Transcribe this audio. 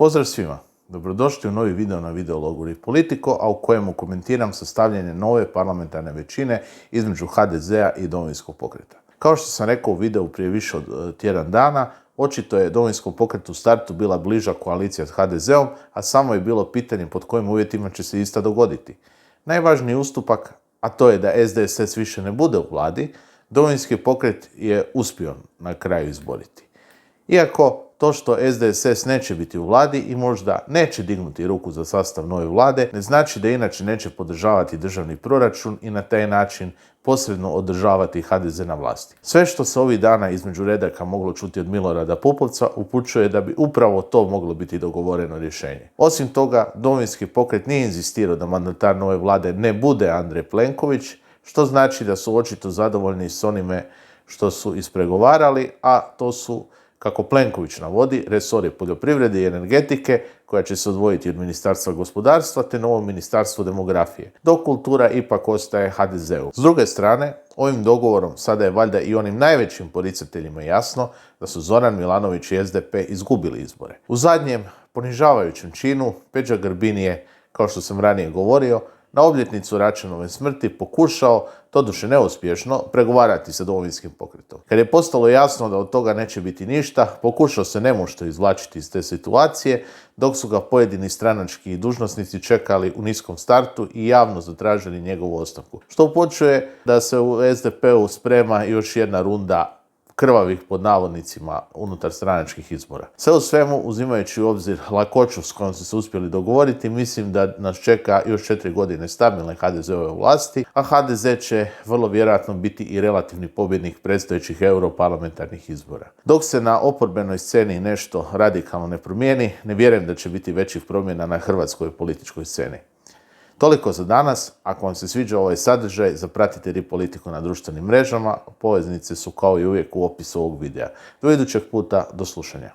Pozdrav svima! Dobrodošli u novi video na videologu Politico, a u kojemu komentiram sastavljanje nove parlamentarne većine između HDZ-a i Domovinskog pokreta. Kao što sam rekao u videu prije više od tjedan dana, očito je Domovinskom pokretu u startu bila bliža koalicija s HDZ-om, a samo je bilo pitanje pod kojim uvjetima će se ista dogoditi. Najvažniji ustupak, a to je da SDSS više ne bude u vladi, Domovinski pokret je uspio na kraju izboriti. Iako to što SDSS neće biti u vladi i možda neće dignuti ruku za sastav nove vlade, ne znači da inače neće podržavati državni proračun i na taj način posredno održavati HDZ na vlasti. Sve što se ovih dana između redaka moglo čuti od Milorada Pupovca upućuje da bi upravo to moglo biti dogovoreno rješenje. Osim toga, Domovinski pokret nije inzistirao da mandatar nove vlade ne bude Andrej Plenković, što znači da su očito zadovoljni s onime što su ispregovarali, a to su, kako Plenković navodi, resori poljoprivrede i energetike, koja će se odvojiti od Ministarstva gospodarstva te novo Ministarstvo demografije, dok kultura ipak ostaje HDZ-u. S druge strane, ovim dogovorom sada je valjda i onim najvećim poricateljima jasno da su Zoran Milanović i SDP izgubili izbore. U zadnjem ponižavajućem činu Peđa Grbin je, kao što sam ranije govorio, na obljetnicu Račanove smrti pokušao, doduše neuspješno, pregovarati sa Domovinskim pokretom. Kad je postalo jasno da od toga neće biti ništa, pokušao se nemušto izvlačiti iz te situacije, dok su ga pojedini stranački dužnosnici čekali u niskom startu i javno zatražili njegovu ostavku. Što upućuje da se u SDP-u sprema još jedna runda krvavih, pod navodnicima, unutar stranačkih izbora. Sve u svemu, uzimajući u obzir lakoću s kojom su se uspjeli dogovoriti, mislim da nas čeka još 4 godine stabilne HDZ-ove vlasti, a HDZ će vrlo vjerojatno biti i relativni pobjednik predstojećih europarlamentarnih izbora. Dok se na oporbenoj sceni nešto radikalno ne promijeni, ne vjerujem da će biti većih promjena na hrvatskoj političkoj sceni. Toliko za danas. Ako vam se sviđa ovaj sadržaj, zapratite Politico na društvenim mrežama. Poveznice su kao i uvijek u opisu ovog videa. Do idućeg puta, do slušanja.